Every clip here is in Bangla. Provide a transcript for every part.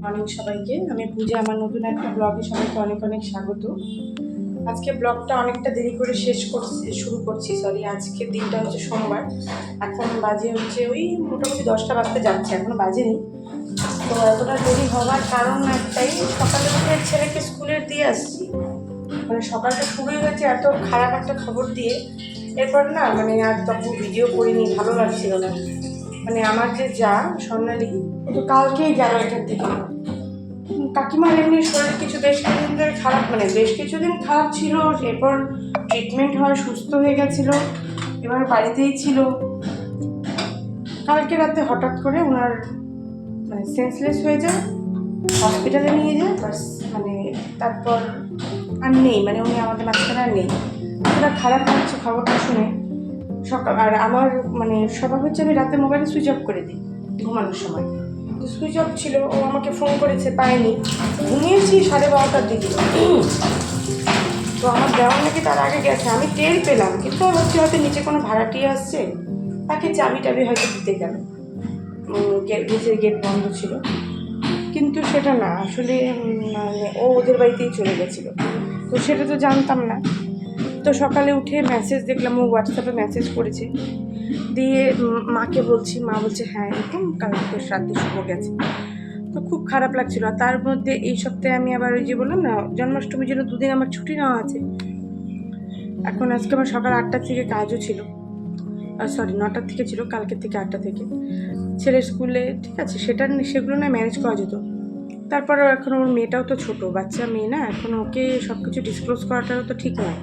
মর্নিং সবাইকে। আমি পূজা, আমার নতুন একটা ব্লগে সবাইকে অনেক অনেক স্বাগত। আজকে ব্লগটা অনেকটা দেরি করে শুরু করছি। আজকের দিনটা হচ্ছে সোমবার। এখন বাজে হচ্ছে ওই মোটামুটি 10টা বাজতে যাচ্ছে, এখনো বাজেনি। তো এতটা দেরি হওয়ার কারণ একটাই, সকালে উঠে ছেলেকে স্কুলে দিয়ে আসছি। মানে সকালটা শুরুই হয়েছে এত খারাপ একটা খবর দিয়ে। এরপর না মানে আর তখন ভিডিও করিনি, ভালো লাগছিল না। মানে আমার যে যা স্বর্ণালী, ও তো কালকেই গেল এখান থেকে। কাকিমার এমনি শরীর বেশ কিছুদিন ধরে খারাপ, মানে বেশ কিছুদিন খারাপ ছিল। এরপর ট্রিটমেন্ট হয়, সুস্থ হয়ে গেছিল, এবার বাড়িতেই ছিল। কালকে রাতে হঠাৎ করে ওনার মানে সেন্সলেস হয়ে যায়, হসপিটালে নিয়ে যায় বাস। মানে তারপর আর নেই, মানে উনি আমাদের মাঝখানে আর নেই। এতটা খারাপ লাগছে খবরটা শুনে। সকাল আর আমার মানে স্বভাব হচ্ছে আমি রাতে মোবাইলে সুইচ অফ করে দিই ঘুমানোর সময়। তো সুইচ অফ ছিল, ও আমাকে ফোন করেছে, পায়নি। ঘুমিয়েছি 12:30টার দিকে। তো আমার দেওয়ার নাকি তার আগে গেছে, আমি টের পেলাম, কিন্তু ভাবছি হয়তো নিচে কোনো ভাড়াটিয়ে আসছে, তাকে চাবি টাবি হয়তো দিতে গেল। নিচের গেট বন্ধ ছিল, কিন্তু সেটা না, আসলে মানে ও ওদের বাড়িতেই চলে গেছিলো। তো সেটা তো জানতাম না। তো সকালে উঠে মেসেজ দেখলাম, ও হোয়াটসঅ্যাপে মেসেজ করেছে। দিয়ে মাকে বলছি, মা বলছে হ্যাঁ এরকম কালকে রাতে শুভ গেছে। তো খুব খারাপ লাগছিল। আর তার মধ্যে এই সপ্তাহে আমি আবার ওই যে বললাম না, জন্মাষ্টমীর জন্য 2 দিন আমার ছুটি নেওয়া আছে। এখন আজকে আমার সকাল 8টার থেকে কাজও ছিল, 9টার থেকে ছিল, কালকের থেকে 8টা থেকে। ছেলের স্কুলে ঠিক আছে, সেগুলো না ম্যানেজ করা যেত। তারপরেও এখন ওর মেয়েটাও তো ছোটো বাচ্চা মেয়ে না, এখন ওকে সব কিছু ডিসক্লোজ করাটাও তো ঠিক নয়।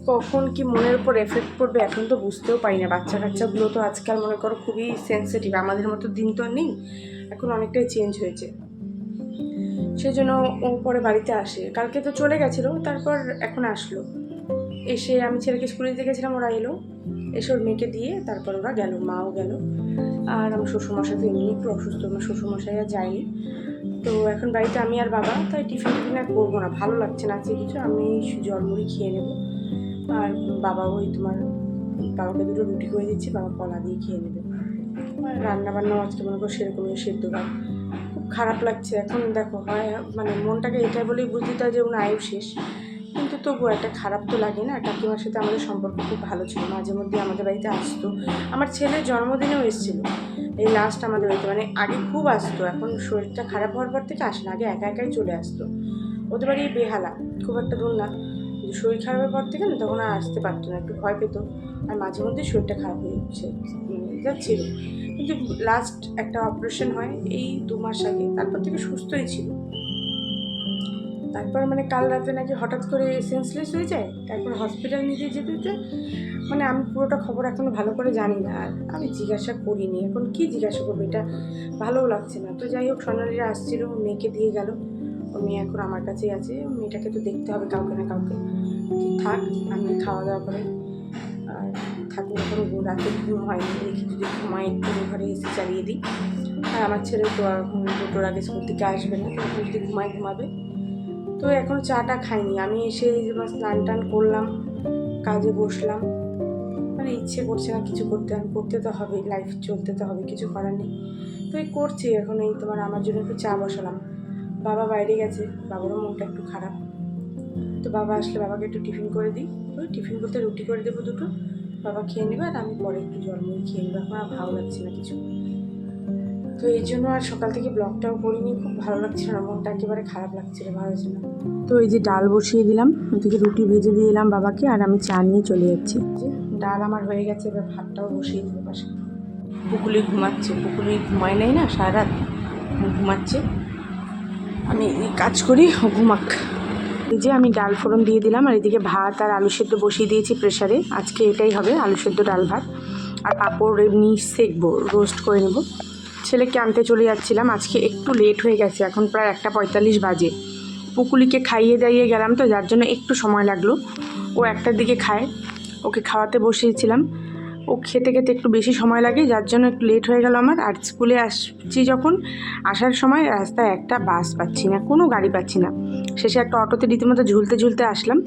কখন কি মনের উপর এফেক্ট পড়বে এখন তো বুঝতেও পারি না। বাচ্চা কাচ্চাগুলো তো আজকাল মনে করো খুবই সেন্সিটিভ, আমাদের মতো দিন তো আর নেই, এখন অনেকটাই চেঞ্জ হয়েছে। সেই জন্য ও পরে বাড়িতে আসে, কালকে তো চলে গেছিলো, তারপর এখন আসলো। এসে আমি ছেলেকে স্কুলে দিতে গেছিলাম, ওরা এলো, এসে ওর মেয়েকে দিয়ে তারপর ওরা গেল, মাও গেল। আর আমার শ্বশুরমশাই তো এমনি একটু অসুস্থ, আমার শ্বশুরমশাই আর যায়নি। তো এখন বাড়িতে আমি আর বাবা, তাই টিফিন আর করবো না, ভালো লাগছে না আজকে কিছু। আমি জলমুড়ি খেয়ে নেবো, আর বাবা ওই বাবাকে 2টো রুটি করে দিচ্ছি, বাবা কলা দিয়ে খেয়ে নেবে। আর রান্নাবান্নাও আজকে মনে করো সেরকমই, সেদ্ধ ভাত। খুব খারাপ লাগছে এখন। দেখো হয় মানে মনটাকে এটাই বলেই বুঝতে হয় যে ওনার আয়ু শেষ, কিন্তু তবুও একটা খারাপ তো লাগে না। কাকিমার সাথে আমাদের সম্পর্ক খুব ভালো ছিল, মাঝে মধ্যে আমাদের বাড়িতে আসতো। আমার ছেলের জন্মদিনেও এসেছিলো এই লাস্ট আমাদের বাড়িতে, মানে আগে খুব আসতো, এখন শরীরটা খারাপ হওয়ার পর থেকে আসে না, আগে একা একাই চলে আসতো। ওদের বাড়ি বেহালা, খুব একটা দূর না। শরীর খারাপের পর থেকে না তখন আর আসতে পারতো না, একটু ভয় পেত। আর মাঝে মধ্যে শরীরটা খারাপ হয়ে যাচ্ছিল, কিন্তু লাস্ট একটা অপারেশন হয় এই 2 মাস আগে, তারপর থেকে সুস্থই ছিল। তারপর মানে কাল রাতে নাকি হঠাৎ করে সেন্সলেস হয়ে যায়, তারপর হসপিটাল নিয়ে যেতে মানে আমি পুরোটা খবর এখনও ভালো করে জানি না, আর আমি জিজ্ঞাসা করিনি। এখন কি জিজ্ঞাসা করবো, এটা ভালোও লাগছে না। তো যাই হোক, সোনালিরা আসছিল, মেয়েকে দিয়ে গেল, ও মেয়ে এখন আমার কাছেই আছে। মেয়েটাকে তো দেখতে হবে কাউকে না কাউকে। থাক, আমি খাওয়া দাওয়া করে আর থাকুন। এখন রাতে ঘুম হয়নি, দেখি যদি ঘুমাই একটু ঘরে এসে চালিয়ে দিই। আর আমার ছেলে তো এখন 2টোর আগে স্কুল থেকে আসবে না, তখন যদি ঘুমাবে। তো এখনও চাটা খাইনি। আমি এসে স্নান টান করলাম, কাজে বসলাম। মানে ইচ্ছে করছে না কিছু করতে, আমি করতে তো হবে, লাইফ চলতে তো হবে, কিছু করার নেই। তো এই করছি এখন। এই আমার জন্য একটু চা বসালাম। বাবা বাইরে গেছে, বাবারও মনটা একটু খারাপ। তো বাবা আসলে বাবাকে একটু টিফিন করে দিই, ওই টিফিন বলতে রুটি করে দেবো 2টো, বাবা খেয়ে নেবে, আর আমি পরে একটু জলমুড়ি খেয়ে নেবো। এখন আর ভালো লাগছে না কিছু। তো এই জন্য আর সকাল থেকে ব্লগটাও করিনি, খুব ভালো লাগছিল না, মনটা একেবারে খারাপ লাগছিল, ভালো ছিল না। তো এই যে ডাল বসিয়ে দিলাম, ওদিকে রুটি ভেজে দিয়ে এলাম বাবাকে, আর আমি চা নিয়ে চলে যাচ্ছি। যে ডাল আমার হয়ে গেছে, এবার ভাতটাও বসিয়ে দেবো পাশে। পুকুলি ঘুমাচ্ছে, পুকুলি ঘুমায় নাই না সারা রাত, ঘুমাচ্ছে। আমি কাজ করি, ও ঘুমাক। এই যে আমি ডাল ফোড়ন দিয়ে দিলাম, আর এদিকে ভাত আর আলু সেদ্ধ বসিয়ে দিয়েছি প্রেশারে। আজকে এটাই হবে, আলু সেদ্ধ ডাল ভাত। আর পাঁপড় এমনি সেকবো, রোস্ট করে নেব। ছেলেকে আনতে চলে যাচ্ছিলাম, আজকে একটু লেট হয়ে গেছে, এখন প্রায় 1:45 বাজে। পুকুলিকে খাইয়ে দাইয়ে গেলাম তো, যার জন্য একটু সময় লাগলো। ও 1টার দিকে খায়, ওকে খাওয়াতে বসিয়েছিলাম। ও খেতে খেতে একটু বেশি সময় লাগে, যার জন্য একটু লেট হয়ে গেল আমার। আর স্কুলে আসছি যখন, আসার সময় রাস্তায় একটা বাস পাচ্ছি না, কোনো গাড়ি পাচ্ছি না। শেষে একটা অটোতে রীতিমতো ঝুলতে ঝুলতে আসলাম।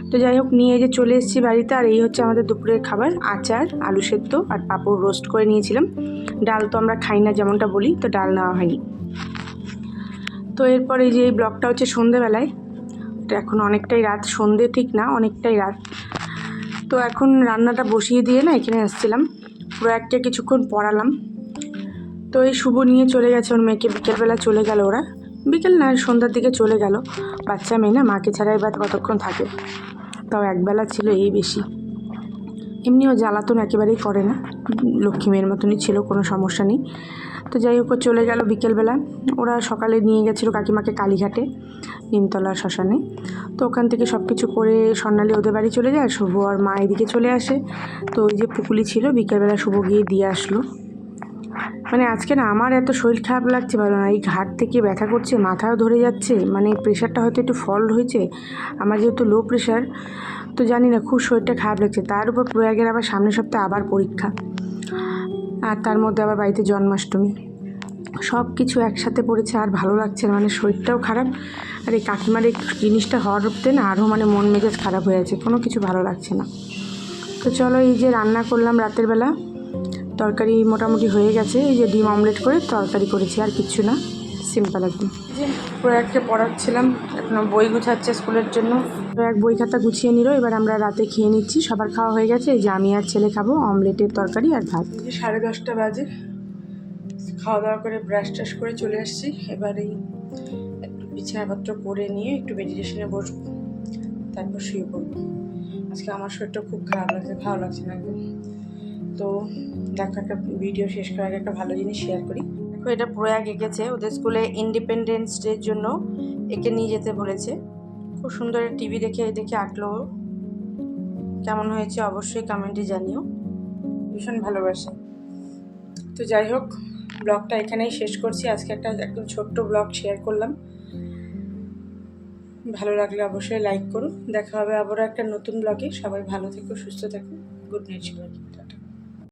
তো যাই হোক, নিয়ে যে চলে এসেছি বাড়িতে। আর এই হচ্ছে আমাদের দুপুরের খাবার, আচার, আলু সেদ্ধ আর পাঁপড় রোস্ট করে নিয়েছিলাম। ডাল তো আমরা খাই না যেমনটা বলি, তো ডাল নেওয়া হয়নি। তো এরপর এই যে এই ব্লগটা হচ্ছে সন্ধেবেলায়, তো এখন অনেকটাই রাত, সন্ধে ঠিক না, অনেকটাই রাত। তো এখন রান্নাটা বসিয়ে দিয়ে না এখানে আসছিলাম, প্রয়াগকে কিছুক্ষণ পড়ালাম। তো এই শুভ নিয়ে চলে গেছে ওর মেয়েকে, বিকেলবেলা চলে গেল ওরা, বিকেল না সন্ধ্যার দিকে চলে গেল। বাচ্চা মেয়ে না, মাকে ছাড়া এবার কতক্ষণ থাকে, তাও একবেলা ছিল এই বেশি। এমনিও জ্বালাতন একেবারেই করে না, লক্ষ্মী মেয়ের মতনই ছিল, কোনো সমস্যা নেই। তো যাই হোক চলে গেল বিকেলবেলা। ওরা সকালে নিয়ে গেছিলো কাকিমাকে কালীঘাটে, নিমতলা শ্মশানে। তো ওখান থেকে সব কিছু করে স্বর্ণালী ওদের বাড়ি চলে যায়, শুভ আর মা এদিকে চলে আসে। তো ওই যে পুকুলি ছিল, বিকেলবেলা শুভ গিয়ে দিয়ে আসলো। মানে আজকে না আমার এত শরীর খারাপ লাগছে ভালো না, এই ঘাট থেকে ব্যথা করছে, মাথাও ধরে যাচ্ছে, মানে প্রেশারটা হয়তো একটু ফল্ট হয়েছে, আমার যেহেতু লো প্রেশার, তো জানি না খুব শরীরটা খারাপ লাগছে। তার উপর প্রয়াগের আবার সামনের সপ্তাহে আবার পরীক্ষা, আর তার মধ্যে আবার বাড়িতে জন্মাষ্টমী, সব কিছু একসাথে পড়েছে, আর ভালো লাগছে না, মানে শরীরটাও খারাপ, আর এই কাকিমার এই জিনিসটা হওয়ার উপরে না আরও মানে মন মেজাজ খারাপ হয়ে আছে, কোনো কিছু ভালো লাগছে না। তো চলো এই যে রান্না করলাম রাতের বেলা, তরকারি মোটামুটি হয়ে গেছে, এই যে ডিম অমলেট করে তরকারি করেছি, আর কিচ্ছু না, সিম্পল একদম। যে প্রয়াগকে পড়াচ্ছিলাম, এখনো বই গুছাচ্ছে স্কুলের জন্য। প্রয়াগ বই খাতা গুছিয়ে নিল, এবার আমরা রাতে খেয়ে নিচ্ছি, সবার খাওয়া হয়ে গেছে। এই যে আমি আর ছেলে খাবো অমলেটের তরকারি আর ভাত। 10:30 বাজে, খাওয়া দাওয়া করে ব্রাশ ট্রাশ করে চলে আসছি। এবার এই একটু বিছানাপত্র করে নিয়ে একটু মেডিটেশনে বসবো, তারপর শুয়ে পড়বো। আজকে আমার শরীরটা খুব খারাপ লাগছে, ভালো লাগছে না একদম। তো দেখো একটা ভিডিও শেষ করার আগে একটা ভালো জিনিস শেয়ার করি। দেখো এটা প্রয়াগ এঁকেছে, ওদের স্কুলে ইন্ডিপেন্ডেন্স ডের জন্য একে নিয়ে যেতে বলেছে। খুব সুন্দর টিভি দেখে দেখে আঁকলো, কেমন হয়েছে অবশ্যই কমেন্টে জানিও, ভীষণ ভালোবাসে। তো যাই হোক ব্লগটা এখানেই শেষ করছি, আজকে একটা একদম ছোট্ট ব্লগ শেয়ার করলাম। ভালো লাগলে অবশ্যই লাইক করো, দেখা হবে আবারও একটা নতুন ব্লগে। সবাই ভালো থেকো, সুস্থ থেকো, গুড নাইট সবাইকে, টাটা।